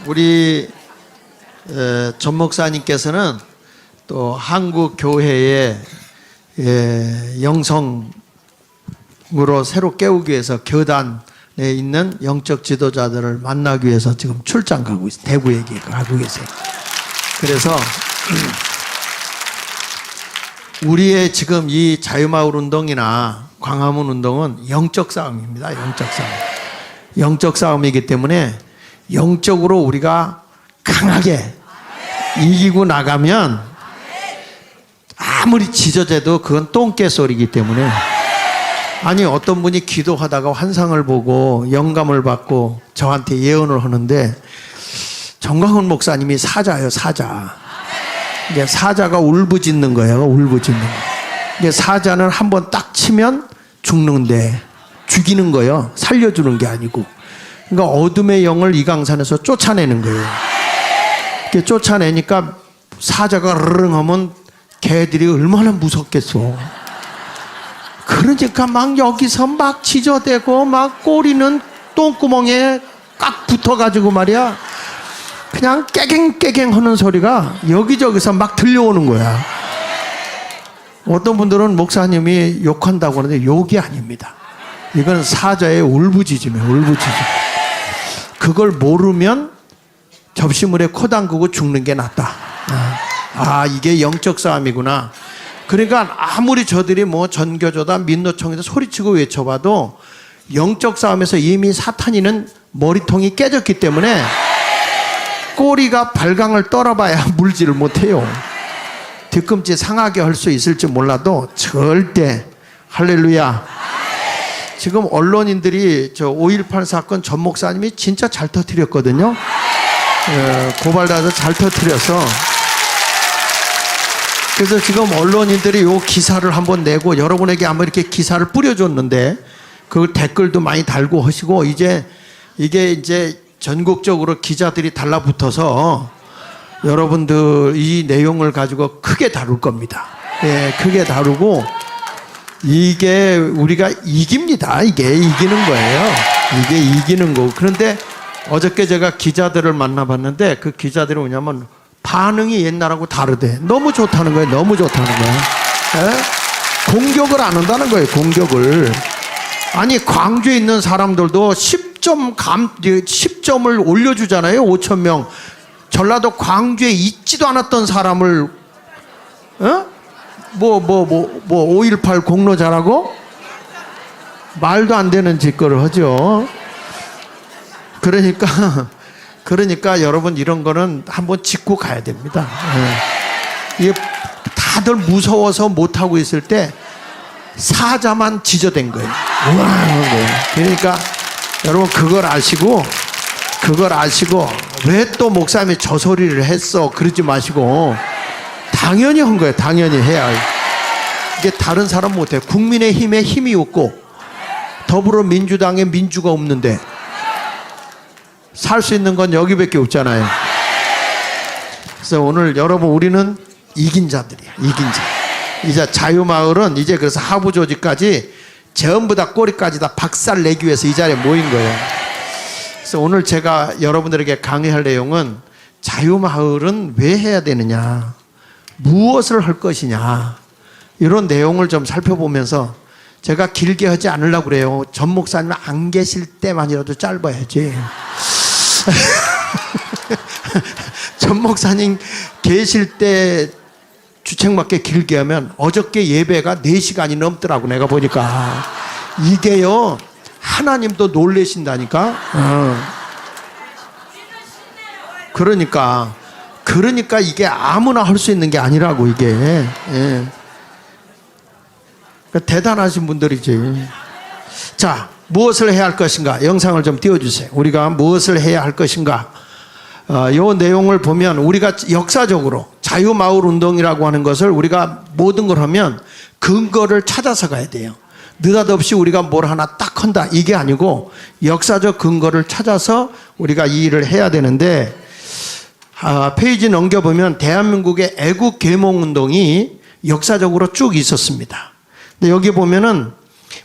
우리 전 목사님께서는 또 한국 교회의 영성으로 새로 깨우기 위해서 교단에 있는 영적 지도자들을 만나기 위해서 지금 출장 가고 있어요. 대구에 가고 계세요. 그래서 우리의 지금 이 자유마을 운동이나 광화문 운동은 영적 싸움입니다. 영적 싸움. 영적 싸움이기 때문에 영적으로 우리가 강하게 이기고 나가면 아무리 지저대도 그건 똥개소리이기 때문에, 아니 어떤 분이 기도하다가 환상을 보고 영감을 받고 저한테 예언을 하는데, 정광훈 목사님이 사자예요. 사자. 이게 사자가 울부짖는 거예요. 울부짖는 거. 이게 사자는 한번 딱 치면 죽는데 죽이는 거예요. 살려주는 게 아니고. 그러니까 어둠의 영을 이강산에서 쫓아내는 거예요. 이렇게 쫓아내니까 사자가 르릉 하면 개들이 얼마나 무섭겠어. 그러니까 막 여기서 막 지저대고 막 꼬리는 똥구멍에 꽉 붙어가지고 말이야, 그냥 깨갱깨갱 하는 소리가 여기저기서 막 들려오는 거야. 어떤 분들은 목사님이 욕한다고 하는데 욕이 아닙니다. 이건 사자의 울부짖음이에요. 울부짖음. 그걸 모르면 접시물에 코 담그고 죽는 게 낫다. 이게 영적 싸움이구나. 그러니까 아무리 저들이 뭐 전교조다 민노총이다 소리치고 외쳐봐도 영적 싸움에서 이미 사탄이는 머리통이 깨졌기 때문에 꼬리가 발광을 떨어봐야 물지를 못해요. 뒤꿈치 상하게 할 수 있을지 몰라도 절대. 할렐루야. 지금 언론인들이 저 5.18 사건 전 목사님이 진짜 잘 터뜨렸거든요. 고발받아서 잘 터뜨려서. 그래서 지금 언론인들이 요 기사를 한번 내고 여러분에게 한번 이렇게 기사를 뿌려줬는데, 그 댓글도 많이 달고 하시고, 이제 이게 이제 전국적으로 기자들이 달라붙어서 여러분들 이 내용을 가지고 크게 다룰 겁니다. 크게 다루고, 이게 우리가 이깁니다. 이게 이기는 거예요. 이게 이기는 거고. 그런데 어저께 제가 기자들을 만나봤는데, 그 기자들이 뭐냐면 반응이 옛날하고 다르대. 너무 좋다는 거예요. 너무 좋다는 거예요. 공격을 안 한다는 거예요. 공격을. 아니 광주에 있는 사람들도 10점을 올려주잖아요. 5,000명. 전라도 광주에 있지도 않았던 사람을 5.18 공로자라고? 말도 안 되는 짓거리를 하죠. 그러니까 여러분 이런 거는 한번 짚고 가야 됩니다. 이게 다들 무서워서 못하고 있을 때 사자만 지저댄 거예요. 그러니까 여러분 그걸 아시고 왜 또 목사님이 저 소리를 했어 그러지 마시고, 당연히 한 거예요. 당연히 해야 해요. 이게 다른 사람 못해요. 국민의힘에 힘이 없고 더불어민주당에 민주가 없는데 살 수 있는 건 여기밖에 없잖아요. 그래서 오늘 여러분 우리는 이긴 자들이야. 이긴 자. 이제 자유마을은 이제 그래서 하부 조직까지 전부 다 꼬리까지 다 박살 내기 위해서 이 자리에 모인 거예요. 그래서 오늘 제가 여러분들에게 강의할 내용은 자유마을은 왜 해야 되느냐, 무엇을 할 것이냐, 이런 내용을 좀 살펴보면서, 제가 길게 하지 않으려고 그래요. 전 목사님 안 계실 때만이라도 짧아야지. 전 목사님 계실 때 주책맞게 길게 하면 어저께 예배가 4시간이 넘더라고. 내가 보니까 이게요, 하나님도 놀라신다니까. 그러니까 이게 아무나 할 수 있는 게 아니라고. 이게 그러니까 대단하신 분들이지. 자, 무엇을 해야 할 것인가? 영상을 좀 띄워주세요. 우리가 무엇을 해야 할 것인가? 이 내용을 보면 우리가 역사적으로 자유마을 운동이라고 하는 것을 우리가 모든 걸 하면 근거를 찾아서 가야 돼요. 느닷없이 우리가 뭘 하나 딱 한다 이게 아니고 역사적 근거를 찾아서 우리가 이 일을 해야 되는데, 페이지 넘겨보면 대한민국의 애국 계몽 운동이 역사적으로 쭉 있었습니다. 근데 여기 보면은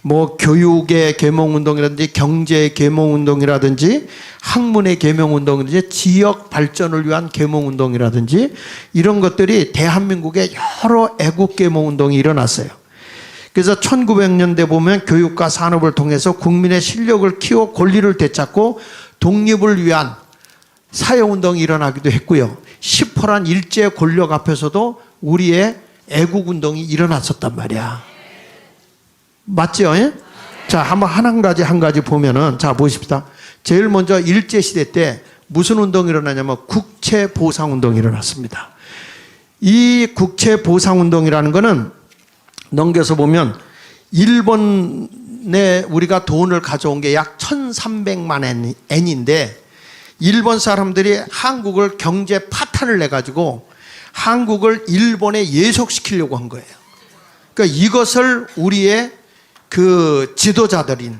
뭐 교육의 계몽운동이라든지 경제의 계몽운동이라든지 학문의 계몽운동이라든지 지역 발전을 위한 계몽운동이라든지 이런 것들이 대한민국에 여러 애국 계몽운동이 일어났어요. 그래서 1900년대 보면 교육과 산업을 통해서 국민의 실력을 키워 권리를 되찾고 독립을 위한 사회운동이 일어나기도 했고요. 시퍼란 일제 권력 앞에서도 우리의 애국운동이 일어났었단 말이야. 맞죠? 예? 자, 한번 한 가지 보면은, 자, 보십시다. 제일 먼저 일제시대 때 무슨 운동이 일어나냐면 국채보상운동이 일어났습니다. 이 국채보상운동이라는 거는 넘겨서 보면 일본에 우리가 돈을 가져온 게 약 1300만 엔인데 일본 사람들이 한국을 경제 파탄을 내가지고 한국을 일본에 예속시키려고 한 거예요. 그러니까 이것을 우리의 그 지도자들인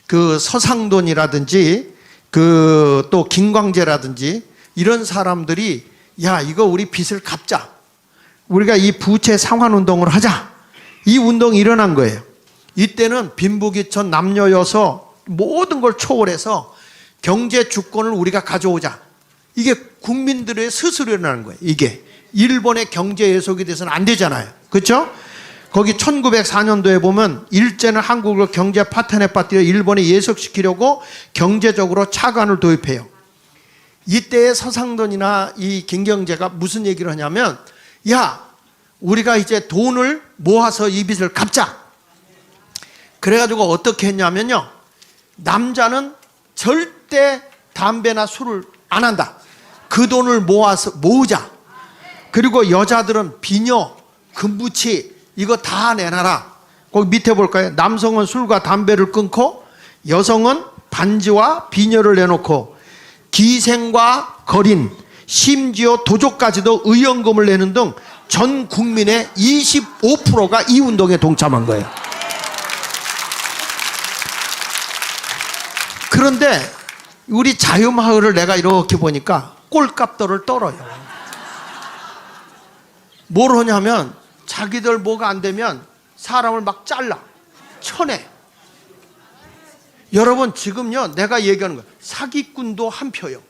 그 서상돈이라든지 그 또 김광재라든지 이런 사람들이 야, 이거 우리 빚을 갚자. 우리가 이 부채 상환운동을 하자. 이 운동이 일어난 거예요. 이때는 빈부귀천 남녀 여서 모든 걸 초월해서 경제 주권을 우리가 가져오자. 이게 국민들의 스스로 일어나는 거예요. 이게 일본의 경제 예속이 돼서는 안 되잖아요. 그렇죠? 거기 1904년도에 보면 일제는 한국을 경제 파탄에 빠뜨려 일본에 예속시키려고 경제적으로 차관을 도입해요. 이때의 서상돈이나 이 김경재가 무슨 얘기를 하냐면 야, 우리가 이제 돈을 모아서 이 빚을 갚자. 그래가지고 어떻게 했냐면요, 남자는 절대 담배나 술을 안 한다. 그 돈을 모으자. 그리고 여자들은 비녀, 금부치 이거 다 내놔라. 거기 밑에 볼까요? 남성은 술과 담배를 끊고 여성은 반지와 비녀를 내놓고 기생과 거린, 심지어 도적까지도 의연금을 내는 등 전 국민의 25%가 이 운동에 동참한 거예요. 그런데 우리 자유마을을 내가 이렇게 보니까 꼴값들을 떨어요. 뭘 하냐면 자기들 뭐가 안 되면 사람을 막 잘라 쳐내. 여러분 지금요 내가 얘기하는 거예요. 사기꾼도 한 표요.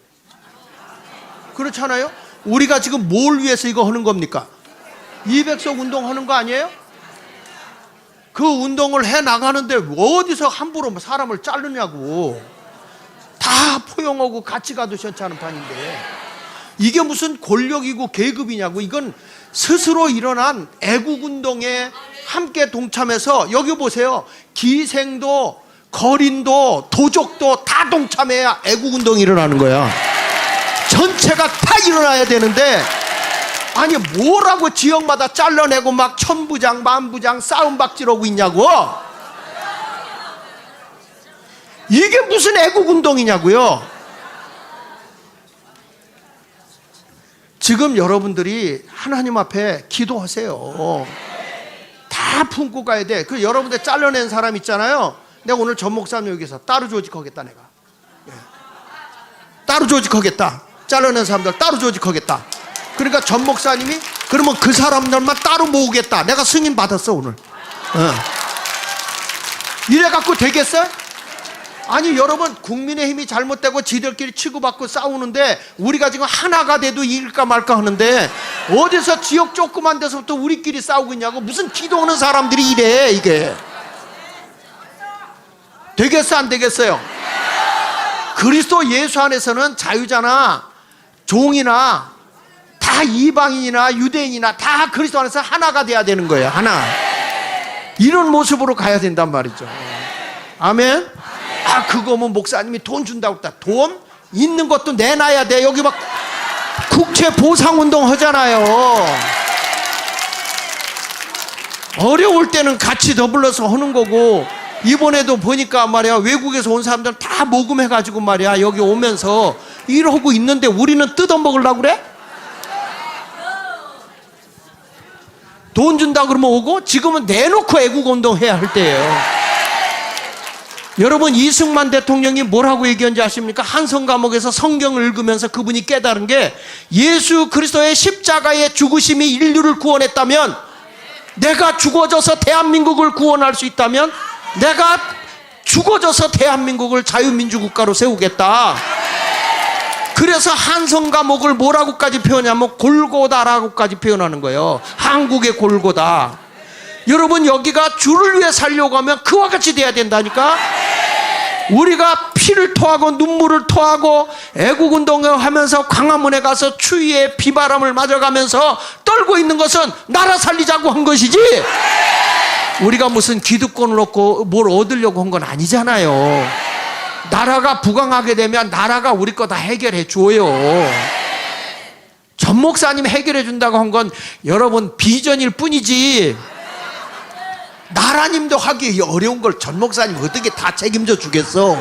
그렇잖아요. 우리가 지금 뭘 위해서 이거 하는 겁니까? 200석 운동하는 거 아니에요? 그 운동을 해 나가는데 어디서 함부로 사람을 자르냐고. 다 포용하고 같이 가도 괜찮은 판인데 이게 무슨 권력이고 계급이냐고. 이건 스스로 일어난 애국운동에 함께 동참해서 여기 보세요. 기생도 거린도 도적도 다 동참해야 애국운동이 일어나는 거야. 전체가 다 일어나야 되는데 아니 뭐라고 지역마다 잘라내고 막 천부장 만부장 싸움박질하고 있냐고. 이게 무슨 애국운동이냐고요. 지금 여러분들이 하나님 앞에 기도하세요. 다 품고 가야 돼. 그 여러분들 잘라낸 사람 있잖아요. 내가 오늘 전 목사님 여기서 따로 조직하겠다. 내가 따로 조직하겠다. 잘라낸 사람들 따로 조직하겠다. 그러니까 전 목사님이 그러면 그 사람들만 따로 모으겠다. 내가 승인 받았어 오늘. 이래 갖고 되겠어요? 아니 여러분 국민의힘이 잘못되고 지들끼리 치고받고 싸우는데 우리가 지금 하나가 돼도 이길까 말까 하는데 어디서 지역 조그만 데서부터 우리끼리 싸우고 있냐고. 무슨 기도하는 사람들이 이래. 이게 되겠어 안 되겠어요? 그리스도 예수 안에서는 자유자나 종이나 다 이방인이나 유대인이나 다 그리스도 안에서 하나가 돼야 되는 거예요. 하나. 이런 모습으로 가야 된단 말이죠. 아멘. 아 그거면 목사님이 돈 준다고 했다. 돈 있는 것도 내놔야 돼. 여기 막 국채 보상운동 하잖아요. 어려울 때는 같이 더불어서 하는 거고. 이번에도 보니까 말이야 외국에서 온 사람들 다 모금해가지고 말이야 여기 오면서 이러고 있는데 우리는 뜯어먹으려고 그래? 돈 준다 그러면 오고. 지금은 내놓고 애국운동 해야 할 때예요. 여러분 이승만 대통령이 뭐라고 얘기한지 아십니까? 한성 감옥에서 성경을 읽으면서 그분이 깨달은 게 예수 그리스도의 십자가의 죽으심이 인류를 구원했다면, 내가 죽어져서 대한민국을 구원할 수 있다면 내가 죽어져서 대한민국을 자유민주국가로 세우겠다. 그래서 한성 감옥을 뭐라고까지 표현하냐면 골고다라고까지 표현하는 거예요. 한국의 골고다. 여러분, 여기가 주를 위해 살려고 하면 그와 같이 돼야 된다니까. 우리가 피를 토하고 눈물을 토하고 애국운동을 하면서 광화문에 가서 추위에 비바람을 맞아가면서 떨고 있는 것은 나라 살리자고 한 것이지, 우리가 무슨 기득권을 얻고 뭘 얻으려고 한 건 아니잖아요. 나라가 부강하게 되면 나라가 우리 거 다 해결해 줘요. 전 목사님 해결해 준다고 한 건 여러분 비전일 뿐이지, 나라님도 하기 어려운 걸 전 목사님 어떻게 다 책임져 주겠어.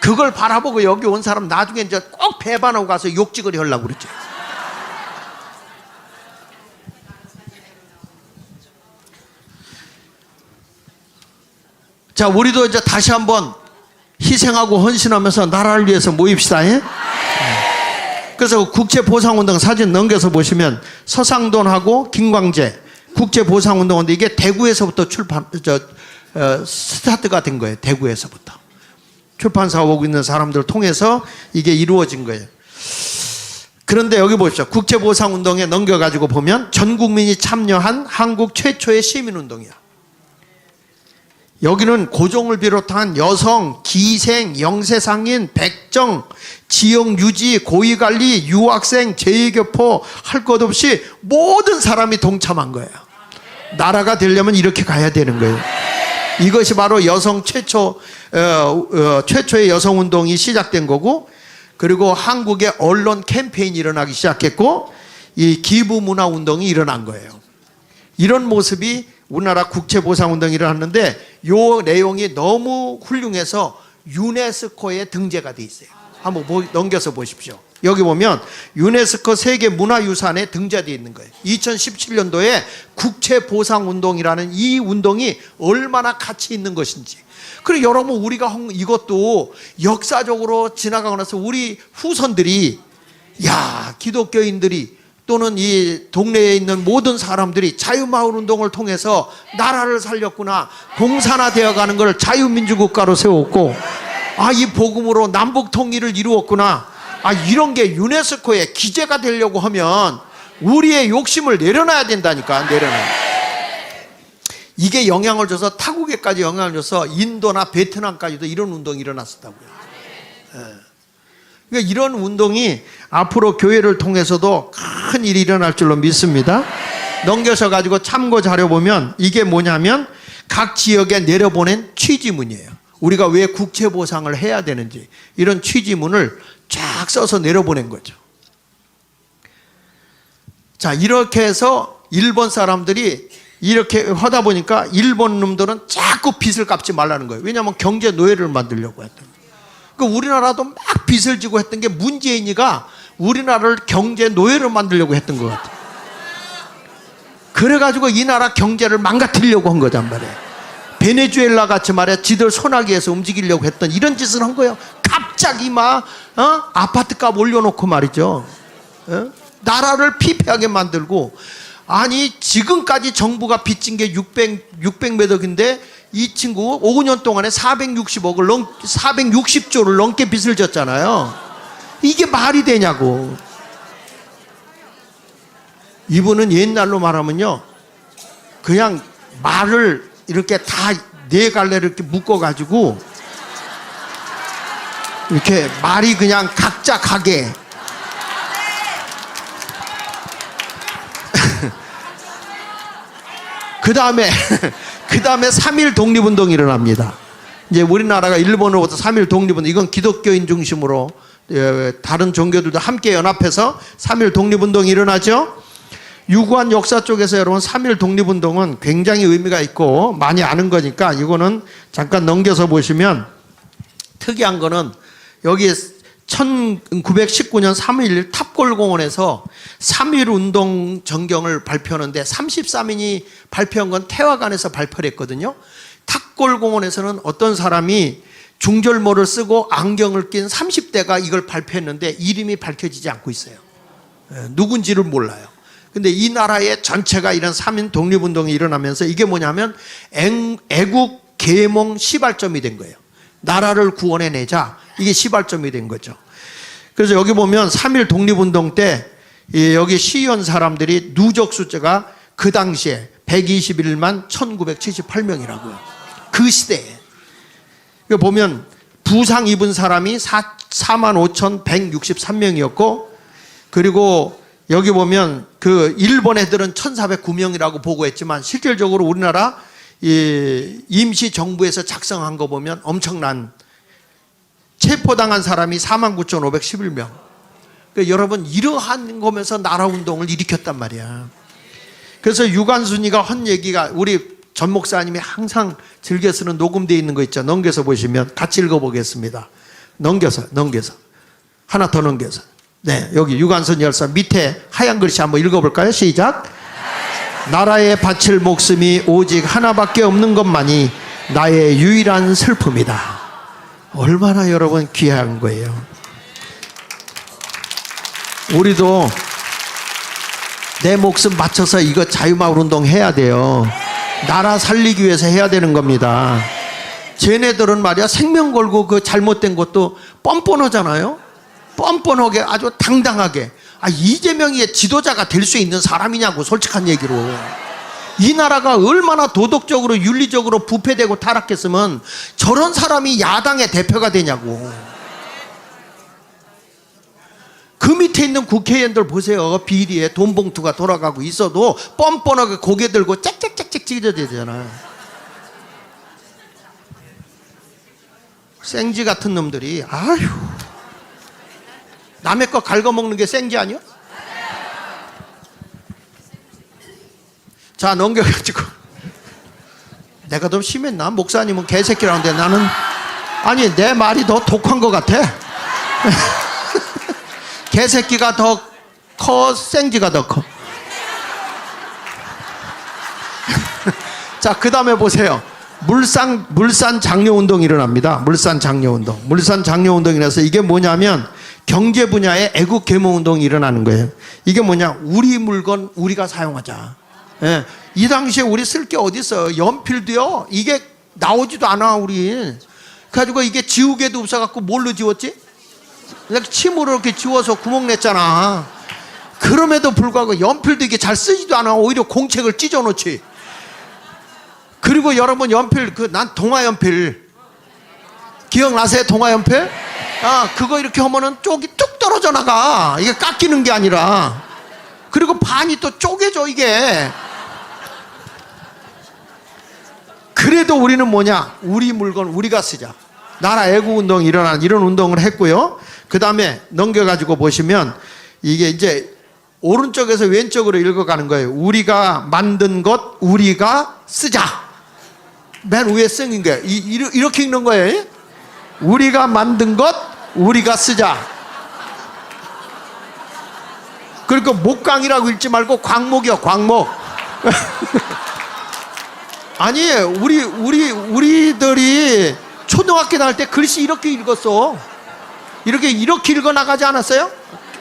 그걸 바라보고 여기 온 사람 나중에 이제 꼭 배반하고 가서 욕직을 하려고 그러죠. 자, 우리도 이제 다시 한번 희생하고 헌신하면서 나라를 위해서 모입시다. 예? 그래서 국제보상운동 사진 넘겨서 보시면 서상돈하고 김광재 국제보상운동인데 이게 대구에서부터 스타트가 된 거예요. 대구에서부터 출판사 오고 있는 사람들을 통해서 이게 이루어진 거예요. 그런데 여기 보십시오. 국제보상운동에 넘겨가지고 보면 전 국민이 참여한 한국 최초의 시민운동이야. 여기는 고종을 비롯한 여성, 기생, 영세상인, 백정, 지역유지, 고위관리, 유학생, 제2교포 할 것 없이 모든 사람이 동참한 거예요. 나라가 되려면 이렇게 가야 되는 거예요. 이것이 바로 여성 최초의 여성운동이 시작된 거고, 그리고 한국의 언론 캠페인이 일어나기 시작했고, 이 기부문화운동이 일어난 거예요. 이런 모습이 우리나라 국제보상운동이 일어났는데, 이 내용이 너무 훌륭해서 유네스코에 등재가 돼 있어요. 한번 넘겨서 보십시오. 여기 보면 유네스코 세계문화유산에 등재되어 있는 거예요. 2017년도에 국제보상운동이라는 이 운동이 얼마나 가치 있는 것인지. 그리고 여러분, 우리가 이것도 역사적으로 지나가고 나서 우리 후손들이, 야, 기독교인들이 또는 이 동네에 있는 모든 사람들이 자유마을운동을 통해서 나라를 살렸구나, 공산화되어 가는 걸 자유민주국가로 세웠고, 아, 이 복음으로 남북 통일을 이루었구나, 아, 이런 게 유네스코에 기재가 되려고 하면 우리의 욕심을 내려놔야 된다니까. 내려놔. 이게 영향을 줘서 타국에까지 영향을 줘서 인도나 베트남까지도 이런 운동이 일어났었다고요. 그러니까 이런 운동이 앞으로 교회를 통해서도 큰 일이 일어날 줄로 믿습니다. 넘겨서 가지고 참고 자료 보면 이게 뭐냐면 각 지역에 내려보낸 취지문이에요. 우리가 왜 국제보상을 해야 되는지 이런 취지문을 쫙 써서 내려보낸 거죠. 자, 이렇게 해서 일본 사람들이 이렇게 하다 보니까 일본 놈들은 자꾸 빚을 갚지 말라는 거예요. 왜냐하면 경제 노예를 만들려고 했던 거예요. 그러니까 우리나라도 막 빚을 지고 했던 게 문재인이가 우리나라를 경제 노예를 만들려고 했던 것 같아요. 그래가지고 이 나라 경제를 망가뜨리려고 한 거란 말이에요. 베네수엘라 같이 말이야, 지들 소나기에서 움직이려고 했던 이런 짓을 한 거예요. 갑자기 막 아파트값 올려놓고 말이죠. 나라를 피폐하게 만들고, 아니 지금까지 정부가 빚진 게 600몇 억인데 이 친구 5년 동안에 460조를 넘게 빚을 졌잖아요. 이게 말이 되냐고. 이분은 옛날로 말하면요, 그냥 말을 이렇게 다 네 갈래를 이렇게 묶어가지고 이렇게 말이 그냥 각자 가게. 그 다음에 3.1 독립운동이 일어납니다. 이제 우리나라가 일본으로부터 3.1 독립운동, 이건 기독교인 중심으로 다른 종교들도 함께 연합해서 3.1 독립운동이 일어나죠. 유구한 역사 쪽에서 여러분 3.1 독립운동은 굉장히 의미가 있고 많이 아는 거니까 이거는 잠깐 넘겨서 보시면, 특이한 거는 여기 1919년 3월 1일 탑골공원에서 3.1 운동 전경을 발표하는데 33인이 발표한 건 태화관에서 발표를 했거든요. 탑골공원에서는 어떤 사람이 중절모를 쓰고 안경을 낀 30대가 이걸 발표했는데 이름이 밝혀지지 않고 있어요. 누군지를 몰라요. 근데 이 나라의 전체가 이런 3인 독립운동이 일어나면서 이게 뭐냐면 애국 계몽 시발점이 된 거예요. 나라를 구원해내자, 이게 시발점이 된 거죠. 그래서 여기 보면 3.1 독립운동 때 여기 시위원 사람들이 누적 숫자가 그 당시에 121만 1978명이라고요. 그 시대에. 보면 부상 입은 사람이 45,163명이었고, 그리고 여기 보면 그 일본 애들은 1,409명이라고 보고했지만 실질적으로 우리나라 임시 정부에서 작성한 거 보면 엄청난, 체포당한 사람이 49,511명. 그러니까 여러분, 이러한 거면서 나라운동을 일으켰단 말이야. 그래서 유관순이가 한 얘기가, 우리 전 목사님이 항상 즐겨 쓰는 녹음되어 있는 거 있죠. 넘겨서 보시면 같이 읽어보겠습니다. 넘겨서 하나 더 넘겨서. 네, 여기 유관순 열사 밑에 하얀 글씨 한번 읽어볼까요? 시작. 나라에 바칠 목숨이 오직 하나밖에 없는 것만이 나의 유일한 슬픔이다. 얼마나 여러분 귀한 거예요. 우리도 내 목숨 바쳐서 이거 자유마을운동 해야 돼요. 나라 살리기 위해서 해야 되는 겁니다. 쟤네들은 말이야, 생명 걸고 그 잘못된 것도 뻔뻔하잖아요. 뻔뻔하게 아주 당당하게. 이재명이 지도자가 될 수 있는 사람이냐고, 솔직한 얘기로. 이 나라가 얼마나 도덕적으로 윤리적으로 부패되고 타락했으면 저런 사람이 야당의 대표가 되냐고. 그 밑에 있는 국회의원들 보세요. 비리에 돈 봉투가 돌아가고 있어도 뻔뻔하게 고개 들고 짹짹짹짹 찢어지잖아요. 생쥐 같은 놈들이, 아휴, 남의 거 갉아먹는 게 생쥐 아니야? 자, 넘겨가지고. 내가 좀 심했나? 목사님은 개새끼라는데 나는, 아니, 내 말이 더 독한 것 같아. 개새끼가 더 커, 생쥐가 더 커. 자, 그 다음에 보세요. 물산 장려운동이 일어납니다. 물산 장려운동이라서 이게 뭐냐면 경제 분야의 애국 계몽운동이 일어나는 거예요. 이게 뭐냐? 우리 물건 우리가 사용하자. 예. 이 당시에 우리 쓸 게 어디 있어요? 연필도요, 이게 나오지도 않아, 우리. 그래가지고 이게 지우개도 없어갖고 뭘로 지웠지? 그냥 침으로 이렇게 지워서 구멍 냈잖아. 그럼에도 불구하고 연필도 이게 잘 쓰지도 않아. 오히려 공책을 찢어놓지. 그리고 여러분, 연필, 난 동화연필. 기억나세요? 동화연필? 그거 이렇게 하면은 쪽이 뚝 떨어져 나가. 이게 깎이는 게 아니라. 그리고 반이 또 쪼개져, 이게. 그래도 우리는 뭐냐? 우리 물건 우리가 쓰자. 나라 애국운동이 일어나는 이런 운동을 했고요. 그 다음에 넘겨가지고 보시면 이게 이제 오른쪽에서 왼쪽으로 읽어가는 거예요. 우리가 만든 것 우리가 쓰자. 맨 위에 쓰는 거예요. 이렇게 읽는 거예요. 우리가 만든 것 우리가 쓰자. 그러니까 목강이라고 읽지 말고 광목이요, 광목. 아니, 우리들이 초등학교 다닐 때 글씨 이렇게 읽었어. 이렇게 읽어 나가지 않았어요?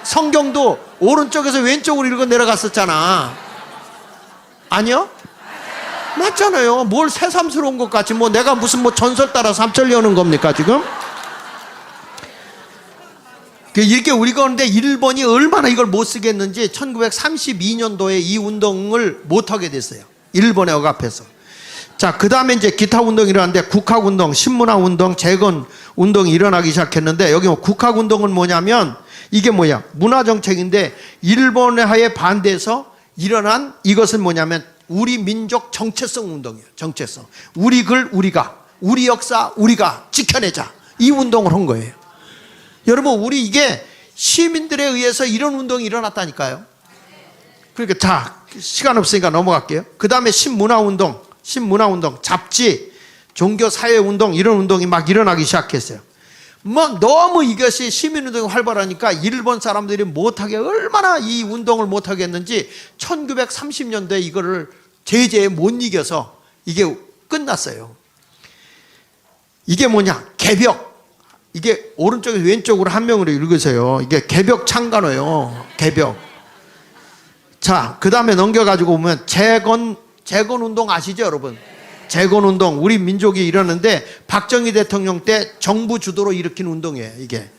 성경도 오른쪽에서 왼쪽으로 읽어 내려갔었잖아. 아니요? 맞잖아요. 뭘 새삼스러운 것 같이, 내가 무슨 전설 따라 삼천리 하는 겁니까, 지금? 이렇게 우리가 하는데 일본이 얼마나 이걸 못 쓰겠는지 1932년도에 이 운동을 못 하게 됐어요. 일본에 억압해서. 자, 그 다음에 이제 기타 운동이 일어났는데 국학운동, 신문화운동, 재건운동이 일어나기 시작했는데, 여기 국학운동은 뭐냐면 이게 뭐야? 문화정책인데 일본의 하에 반대해서 일어난 이것은 뭐냐면 우리 민족 정체성 운동이에요. 정체성. 우리 글 우리가, 우리 역사 우리가 지켜내자. 이 운동을 한 거예요. 여러분, 우리 이게 시민들에 의해서 이런 운동이 일어났다니까요. 그러니까 자, 시간 없으니까 넘어갈게요. 그 다음에 신문화운동, 잡지, 종교사회운동, 이런 운동이 막 일어나기 시작했어요. 너무 이것이 시민운동이 활발하니까 일본 사람들이 못하게, 얼마나 이 운동을 못하게 했는지 1930년대에 이거를 제재에 못 이겨서 이게 끝났어요. 이게 뭐냐? 개벽. 이게 오른쪽에서 왼쪽으로 한 명으로 읽으세요. 이게 개벽 창간호예요. 개벽. 자, 그 다음에 넘겨가지고 보면 재건 운동 아시죠, 여러분? 재건 운동, 우리 민족이 이러는데 박정희 대통령 때 정부 주도로 일으킨 운동이에요, 이게.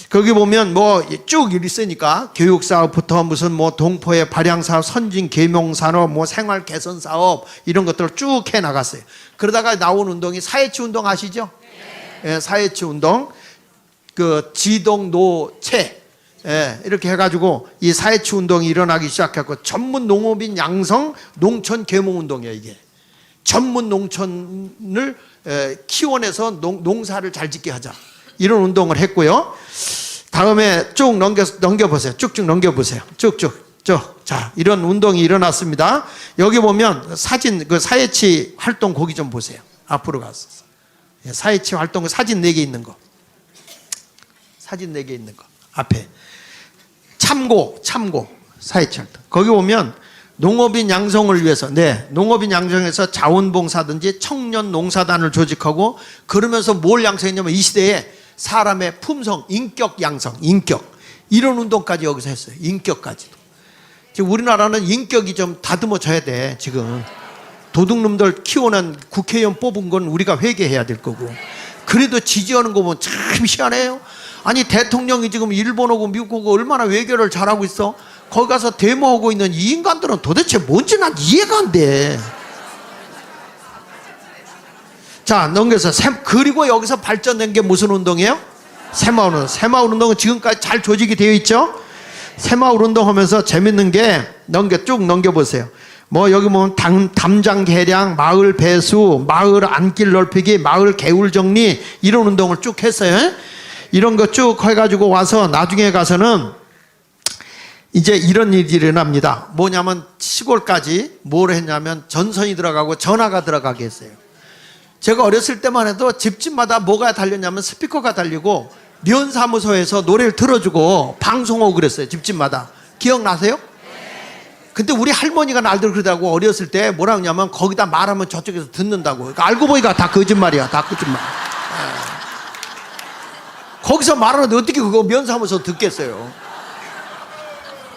거기 보면 뭐 쭉 있으니까 교육사업부터 무슨 뭐 동포의 발양사업, 선진 계명산업, 뭐 생활 개선 사업 이런 것들을 쭉 해 나갔어요. 그러다가 나온 운동이 사회치 운동 아시죠? 예, 사회치 운동, 그 지동노체, 예, 이렇게 해가지고 이 사회치 운동이 일어나기 시작했고 전문 농업인 양성 농촌 계몽 운동이에요, 이게. 전문 농촌을 키워내서 농사를 잘 짓게 하자, 이런 운동을 했고요. 다음에 쭉 넘겨보세요. 쭉쭉 넘겨보세요. 쭉쭉. 자, 이런 운동이 일어났습니다. 여기 보면 사진, 그 사회치 활동 거기 좀 보세요. 앞으로 가서. 사회치 활동 사진 4개 있는 거. 사진 4개 있는 거. 앞에. 참고. 사회치 활동. 거기 보면 농업인 양성을 위해서, 농업인 양성에서 자원봉사든지 청년 농사단을 조직하고, 그러면서 뭘 양성했냐면 이 시대에 사람의 품성, 인격 양성, 이런 운동까지 여기서 했어요. 인격까지도. 지금 우리나라는 인격이 좀 다듬어져야 돼. 지금 도둑놈들 키워낸 국회의원 뽑은 건 우리가 회개해야 될 거고, 그래도 지지하는 거 보면 참 희한해요. 아니, 대통령이 지금 일본하고 미국하고 얼마나 외교를 잘하고 있어. 거기 가서 데모하고 있는 이 인간들은 도대체 뭔지 난 이해가 안 돼. 자, 넘겨서 그리고 여기서 발전된 게 무슨 운동이에요? 새마을 운동은 지금까지 잘 조직이 되어 있죠? 새마을 운동 하면서 재밌는 게 쭉 넘겨보세요. 뭐 여기 보면 담장 개량, 마을 배수, 마을 안길 넓히기, 마을 개울 정리, 이런 운동을 쭉 했어요. 이런 거 쭉 해가지고 와서 나중에 가서는 이제 이런 일이 일어납니다. 뭐냐면 시골까지 뭘 했냐면 전선이 들어가고 전화가 들어가게 했어요. 제가 어렸을 때만 해도 집집마다 뭐가 달렸냐면 스피커가 달리고 면사무소에서 노래를 틀어주고 방송하고 그랬어요. 집집마다. 기억나세요? 근데 우리 할머니가 날들 그러다고 어렸을 때 뭐라 그러냐면 거기다 말하면 저쪽에서 듣는다고. 그러니까 알고 보니까 다 거짓말이야. 다 거짓말. 거기서 말하는데 어떻게 그거 면사무소 듣겠어요.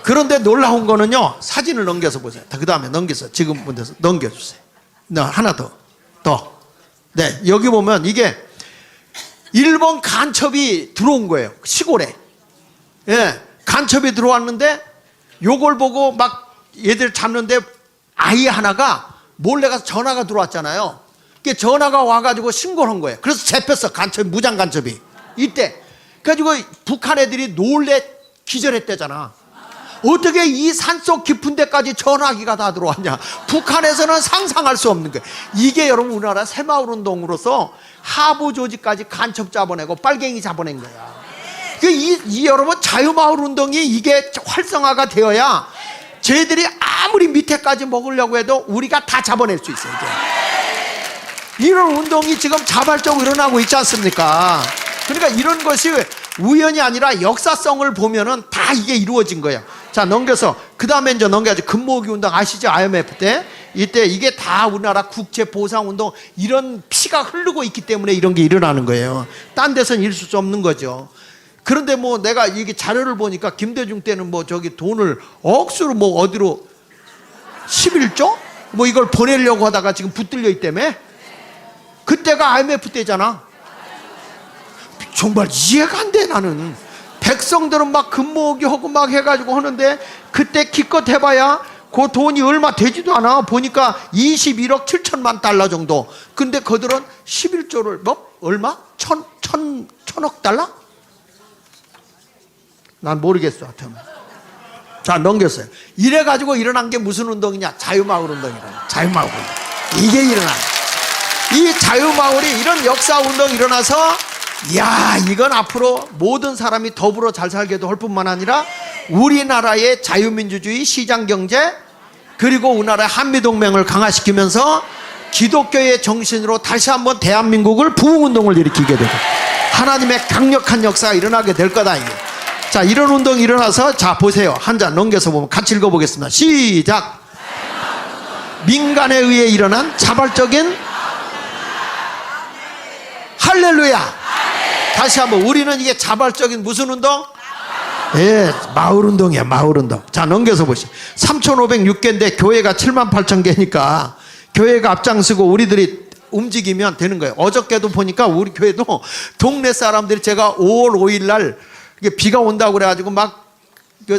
그런데 놀라운 거는요, 사진을 넘겨서 보세요. 그 다음에 넘겨서 지금 분에서 넘겨주세요. 하나 더. 네, 여기 보면 이게 일본 간첩이 들어온 거예요. 시골에. 예, 간첩이 들어왔는데 요걸 보고 막 얘들 잡는데 아이 하나가 몰래 가서 전화가 들어왔잖아요. 그게 전화가 와가지고 신고를 한 거예요. 그래서 잡혔어. 무장 간첩이. 이때. 그래가지고 북한 애들이 놀래 기절했대잖아. 어떻게 이 산속 깊은 데까지 전화기가 다 들어왔냐. 북한에서는 상상할 수 없는 거예요. 이게 여러분 우리나라 새마을 운동으로서 하부 조직까지 간첩 잡아내고 빨갱이 잡아낸 거야. 여러분 자유마을 운동이 이게 활성화가 되어야 쟤들이 아무리 밑에까지 먹으려고 해도 우리가 다 잡아낼 수 있어요. 이제. 이런 운동이 지금 자발적으로 일어나고 있지 않습니까? 그러니까 이런 것이 우연이 아니라 역사성을 보면은 다 이게 이루어진 거예요. 자, 넘겨서 그 다음에 이제 넘겨야지. 금모으기 운동 아시죠? IMF 때 이때 이게 다 우리나라 국제 보상 운동, 이런 피가 흐르고 있기 때문에 이런 게 일어나는 거예요. 딴 데서는 있을 수 없는 거죠. 그런데 뭐 내가 이게 자료를 보니까 김대중 때는 뭐 저기 돈을 억수로 뭐 어디로 11조 뭐 이걸 보내려고 하다가 지금 붙들려 있다며. 그때가 IMF 때잖아. 정말 이해가 안 돼. 나는 백성들은 막 금모으기 하고 막 해가지고 하는데 그때 기껏 해봐야 그 돈이 얼마 되지도 않아. 보니까 21억 7천만 달러 정도. 근데 그들은 11조를 뭐 얼마? 천억 달러? 난 모르겠어. 하여튼. 자, 넘겼어요. 이래가지고 일어난 게 무슨 운동이냐? 자유마을 운동이라. 자유마을 운동. 이게 일어나. 이 자유마을이 이런 역사 운동이 일어나서 이야, 이건 앞으로 모든 사람이 더불어 잘 살게도 할 뿐만 아니라 우리나라의 자유민주주의 시장경제, 그리고 우리나라의 한미동맹을 강화시키면서 기독교의 정신으로 다시 한번 대한민국을 부흥운동을 일으키게 되고 하나님의 강력한 역사가 일어나게 될 거다. 이게. 자, 이런 운동이 일어나서, 자, 보세요. 한 장 넘겨서 보면 같이 읽어보겠습니다. 시작. 민간에 의해 일어난 자발적인 할렐루야. 다시 한번. 우리는 이게 자발적인 무슨 운동? 예, 마을 운동이야, 마을 운동. 자, 넘겨서 보시죠. 3,506개인데 교회가 78,000개니까 교회가 앞장서고 우리들이 움직이면 되는 거예요. 어저께도 보니까 우리 교회도 동네 사람들이 제가 5월 5일 날 비가 온다고 그래가지고 막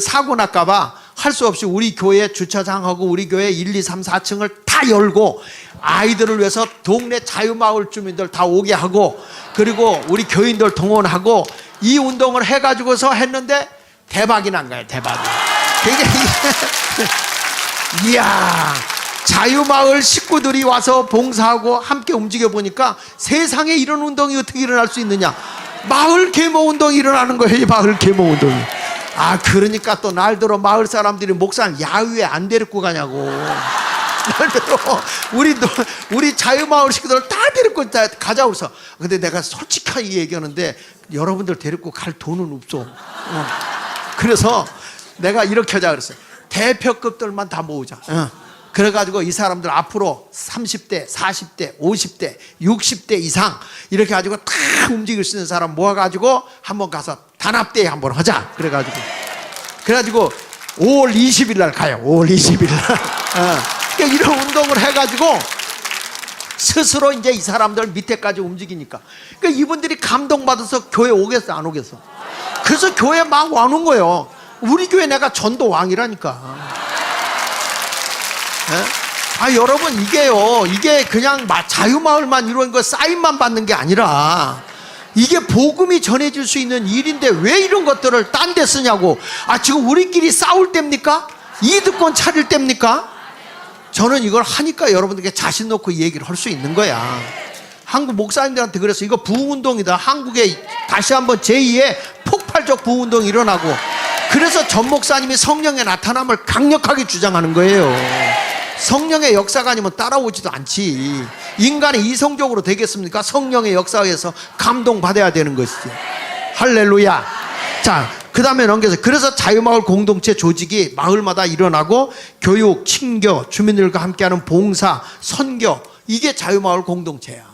사고 날까봐 할 수 없이 우리 교회 주차장하고 우리 교회 1, 2, 3, 4층을 다 열고 아이들을 위해서 동네 자유마을 주민들 다 오게 하고 그리고 우리 교인들 동원하고 이 운동을 해가지고서 했는데 대박이 난 거예요. 대박이. 이야, 자유마을 식구들이 와서 봉사하고 함께 움직여 보니까 세상에 이런 운동이 어떻게 일어날 수 있느냐. 마을 계모 운동이 일어나는 거예요. 이 마을 계모 운동이. 아, 그러니까 또 날들어 마을 사람들이 목사님 야유회 안 데리고 가냐고. 날들어 우리 자유마을 식구들 다 데리고 가자고 해서. 근데 내가 솔직하게 얘기하는데 여러분들 데리고 갈 돈은 없어. 그래서 내가 이렇게 하자 그랬어요. 대표급들만 다 모으자. 그래가지고 이 사람들 앞으로 30대, 40대, 50대, 60대 이상 이렇게 가지고 다 움직일 수 있는 사람 모아가지고 한번 가서 단합대회 한번 하자. 그래가지고 5월 20일 날 가요. 5월 20일 날. 그러니까 이런 운동을 해가지고 스스로 이제 이 사람들 밑에까지 움직이니까. 그러니까 이분들이 감동받아서 교회 오겠어, 안 오겠어? 그래서 교회 막 와는 거예요. 우리 교회 내가 전도 왕이라니까. 아, 여러분, 이게 그냥 자유마을만 이런 거 사인만 받는 게 아니라 이게 복음이 전해질 수 있는 일인데 왜 이런 것들을 딴 데 쓰냐고. 아, 지금 우리끼리 싸울 때입니까? 이득권 차릴 때입니까? 저는 이걸 하니까 여러분들께 자신 놓고 이 얘기를 할 수 있는 거야. 한국 목사님들한테 그래서 이거 부흥운동이다. 한국에 다시 한번 제2의 폭발적 부흥운동이 일어나고 그래서 전 목사님이 성령의 나타남을 강력하게 주장하는 거예요. 성령의 역사가 아니면 따라오지도 않지. 인간이 이성적으로 되겠습니까? 성령의 역사에서 감동받아야 되는 것이지. 할렐루야. 자, 그 다음에 넘겨서 그래서 자유마을 공동체 조직이 마을마다 일어나고 교육, 친교, 주민들과 함께하는 봉사, 선교 이게 자유마을 공동체야.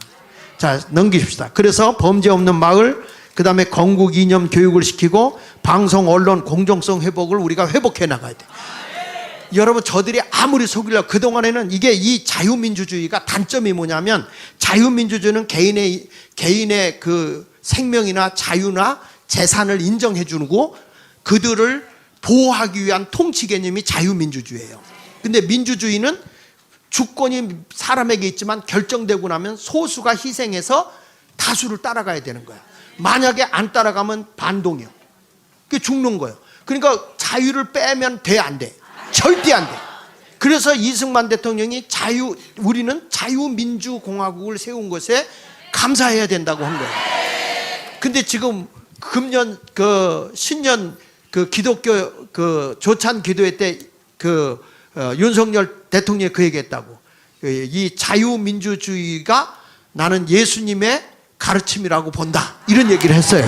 자, 넘기십시다. 그래서 범죄 없는 마을 그 다음에 건국 이념 교육을 시키고 방송, 언론, 공정성 회복을 우리가 회복해 나가야 돼. 여러분, 저들이 아무리 속이려고 그동안에는 이 자유민주주의가 단점이 뭐냐면 자유민주주의는 개인의 그 생명이나 자유나 재산을 인정해 주고 그들을 보호하기 위한 통치 개념이 자유민주주의예요. 근데 민주주의는 주권이 사람에게 있지만 결정되고 나면 소수가 희생해서 다수를 따라가야 되는 거야. 만약에 안 따라가면 반동이요. 그게 죽는 거예요. 그러니까 자유를 빼면 돼, 안 돼? 절대 안 돼. 그래서 이승만 대통령이 우리는 자유민주공화국을 세운 것에 감사해야 된다고 한 거예요. 근데 지금 금년 신년 기독교 조찬 기도회 때 윤석열 대통령이 그 얘기했다고. 이 자유민주주의가 나는 예수님의 가르침이라고 본다. 이런 얘기를 했어요.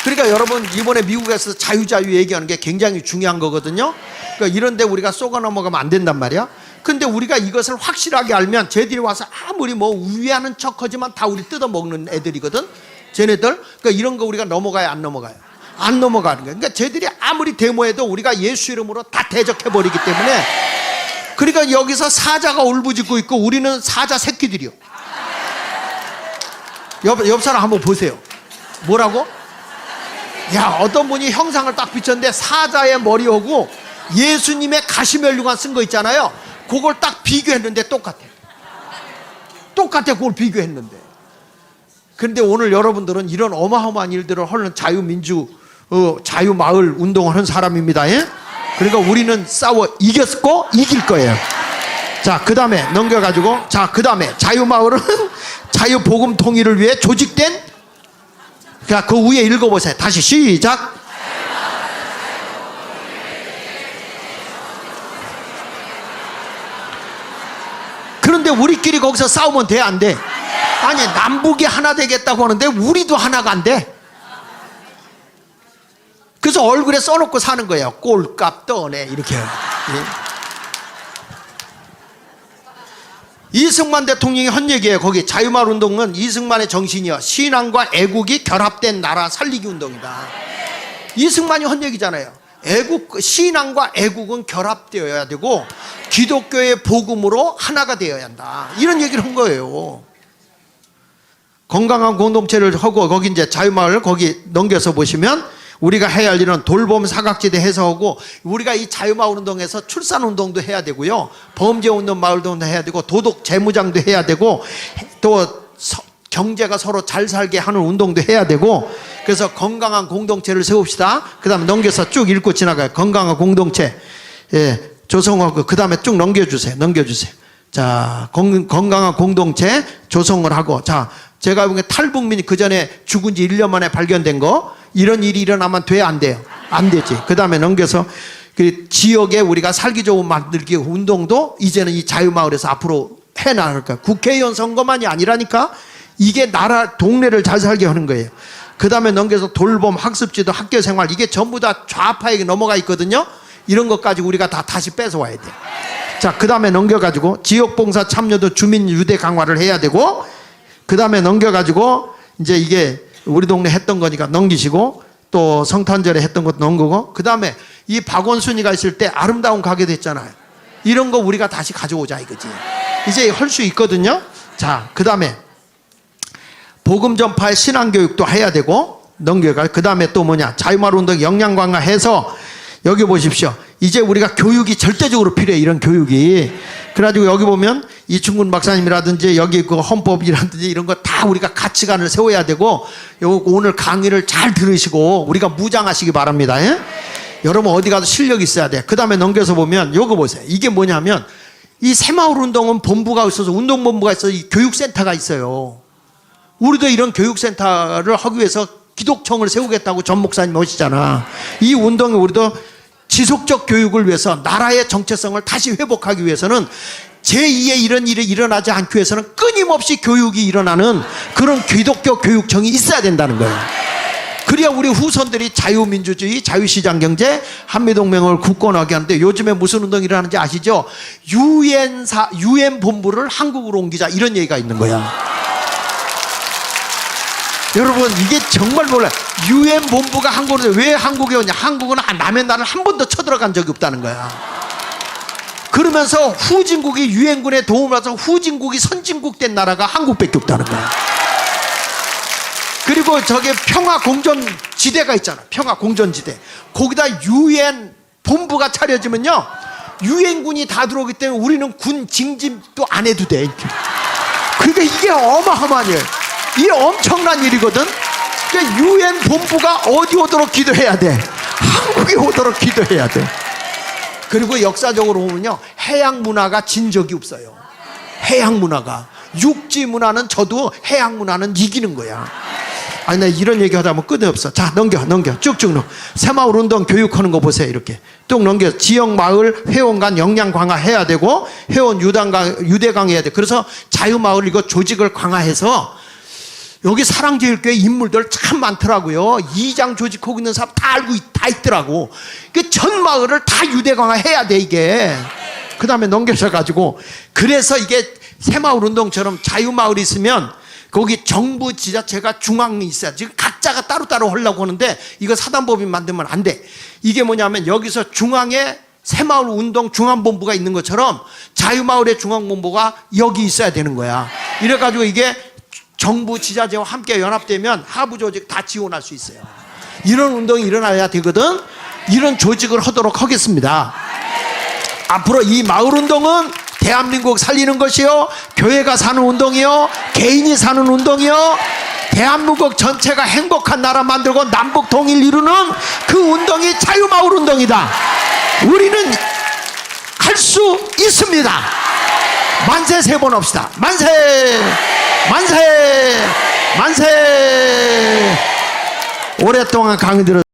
그러니까 여러분, 이번에 미국에서 자유 얘기하는 게 굉장히 중요한 거거든요. 그러니까 이런데 우리가 속아 넘어가면 안 된단 말이야. 근데 우리가 이것을 확실하게 알면 쟤들이 와서 아무리 우위하는 척하지만 다 우리 뜯어먹는 애들이거든. 쟤네들. 그러니까 이런 거 우리가 넘어가야 안 넘어가요. 안 넘어가는 거예요. 그러니까 쟤들이 아무리 데모해도 우리가 예수 이름으로 다 대적해버리기 때문에 그러니까 여기서 사자가 울부짖고 있고 우리는 사자 새끼들이요. 옆 사람 한번 보세요. 뭐라고? 야, 어떤 분이 형상을 딱 비쳤는데 사자의 머리하고 예수님의 가시면류관 쓴 거 있잖아요. 그걸 딱 비교했는데 똑같아. 그걸 비교했는데. 그런데 오늘 여러분들은 이런 어마어마한 일들을 하는 자유마을 운동을 하는 사람입니다. 예? 그러니까 우리는 싸워 이겼고 이길 거예요. 자, 그 다음에 넘겨가지고 그 다음에 자유마을은 자유복음 통일을 위해 조직된 그 위에 읽어보세요. 다시 시작. 그런데 우리끼리 거기서 싸우면 돼, 안 돼? 아니, 남북이 하나 되겠다고 하는데 우리도 하나가 안 돼. 그래서 얼굴에 써놓고 사는 거예요. 꼴값 떠네 이렇게. 이승만 대통령이 한 얘기예요. 거기 자유마을 운동은 이승만의 정신이요, 신앙과 애국이 결합된 나라 살리기 운동이다. 이승만이 한 얘기잖아요. 신앙과 애국은 결합되어야 되고 기독교의 복음으로 하나가 되어야 한다. 이런 얘기를 한 거예요. 건강한 공동체를 하고 거기 이제 자유마을 거기 넘겨서 보시면 우리가 해야 할 일은 돌봄 사각지대 해소하고 우리가 이 자유마을 운동에서 출산운동도 해야 되고요. 범죄운동 마을도 해야 되고 도덕 재무장도 해야 되고 또 경제가 서로 잘 살게 하는 운동도 해야 되고 그래서 건강한 공동체를 세웁시다. 그 다음에 넘겨서 쭉 읽고 지나가요. 건강한 공동체 조성하고 그 다음에 쭉 넘겨주세요. 자, 건강한 공동체 조성을 하고 자 제가 보기엔 탈북민이 그 전에 죽은 지 1년 만에 발견된 거 이런 일이 일어나면 돼? 안 돼요? 안 되지. 그 다음에 넘겨서 그 지역에 우리가 살기 좋은 만들기 운동도 이제는 이 자유마을에서 앞으로 해나갈 거야. 국회의원 선거만이 아니라니까 이게 나라 동네를 잘 살게 하는 거예요. 그 다음에 넘겨서 돌봄 학습지도 학교생활 이게 전부 다 좌파에게 넘어가 있거든요. 이런 것 가지고 우리가 다 다시 뺏어와야 돼요. 자, 그 다음에 넘겨가지고 지역봉사 참여도 주민 유대 강화를 해야 되고 그 다음에 넘겨가지고 이제 이게 우리 동네 했던 거니까 넘기시고 또 성탄절에 했던 것도 넘기고 그 다음에 이 박원순이가 있을 때 아름다운 가게도 했잖아요. 이런 거 우리가 다시 가져오자 이거지. 이제 할 수 있거든요. 자, 그 다음에 복음 전파의 신앙교육도 해야 되고 넘겨가. 그 다음에 또 뭐냐 자유마을 운동 역량 강화해서 여기 보십시오. 이제 우리가 교육이 절대적으로 필요해. 이런 교육이. 그래가지고 여기 보면 이충근 박사님이라든지 여기 그 헌법이라든지 이런 거 다 우리가 가치관을 세워야 되고 오늘 강의를 잘 들으시고 우리가 무장하시기 바랍니다. 예? 여러분 어디 가도 실력이 있어야 돼. 그 다음에 넘겨서 보면 요거 보세요. 이게 뭐냐면 이 새마을 운동은 본부가 있어서 운동본부가 있어서 이 교육센터가 있어요. 우리도 이런 교육센터를 하기 위해서 기독청을 세우겠다고 전 목사님 오시잖아. 이 운동에 우리도 지속적 교육을 위해서 나라의 정체성을 다시 회복하기 위해서는 제2의 이런 일이 일어나지 않기 위해서는 끊임없이 교육이 일어나는 그런 기독교 교육청이 있어야 된다는 거예요. 그래야 우리 후손들이 자유민주주의, 자유시장경제, 한미동맹을 굳건하게 하는데 요즘에 무슨 운동이 일어나는지 아시죠? UN 본부를 한국으로 옮기자 이런 얘기가 있는 거야. 여러분 이게 정말 몰라요. UN 본부가 한국으로 왜 한국에 오냐. 한국은 남의 나라를 한 번도 쳐들어간 적이 없다는 거야. 그러면서 후진국이 유엔군의 도움을 받아서 후진국이 선진국 된 나라가 한국밖에 없다는 거야. 그리고 저게 평화공존지대가 있잖아. 평화공존지대. 거기다 UN 본부가 차려지면요 유엔군이 다 들어오기 때문에 우리는 군 징집도 안 해도 돼. 그러니까 이게 어마어마한 일. 이게 엄청난 일이거든. 그러니까 UN 본부가 어디 오도록 기도해야 돼? 한국에 오도록 기도해야 돼. 그리고 역사적으로 보면요 해양 문화가 진 적이 없어요. 해양 문화가. 육지 문화는 저도 해양 문화는 이기는 거야. 아니 나 이런 얘기 하다 보면 끝이 없어. 자 넘겨 쭉쭉 넘겨. 새마을 운동 교육하는 거 보세요. 이렇게 쭉 넘겨. 지역 마을 회원 간 역량 강화해야 되고 회원 유대 강해야 돼. 그래서 자유마을 이거 조직을 강화해서 여기 사랑제일교회 인물들 참 많더라고요. 이장 조직하고 있는 사람 다 알고 다 있더라고. 그 전 마을을 다 유대 강화해야 돼 이게. 그 다음에 넘겨져가지고 그래서 이게 새마을 운동처럼 자유마을이 있으면 거기 정부 지자체가 중앙에 있어야. 지금 각자가 따로따로 하려고 하는데 이거 사단법인 만들면 안 돼. 이게 뭐냐면 여기서 중앙에 새마을 운동 중앙본부가 있는 것처럼 자유마을의 중앙본부가 여기 있어야 되는 거야. 이래가지고 이게 정부 지자체와 함께 연합되면 하부 조직 다 지원할 수 있어요. 이런 운동이 일어나야 되거든. 이런 조직을 하도록 하겠습니다. 앞으로 이 마을 운동은 대한민국 살리는 것이요 교회가 사는 운동이요 개인이 사는 운동이요 대한민국 전체가 행복한 나라 만들고 남북 통일 이루는 그 운동이 자유마을 운동이다. 우리는 할 수 있습니다. 만세 세 번 합시다. 만세 만세 만세. 오랫동안 강의 들었습니다.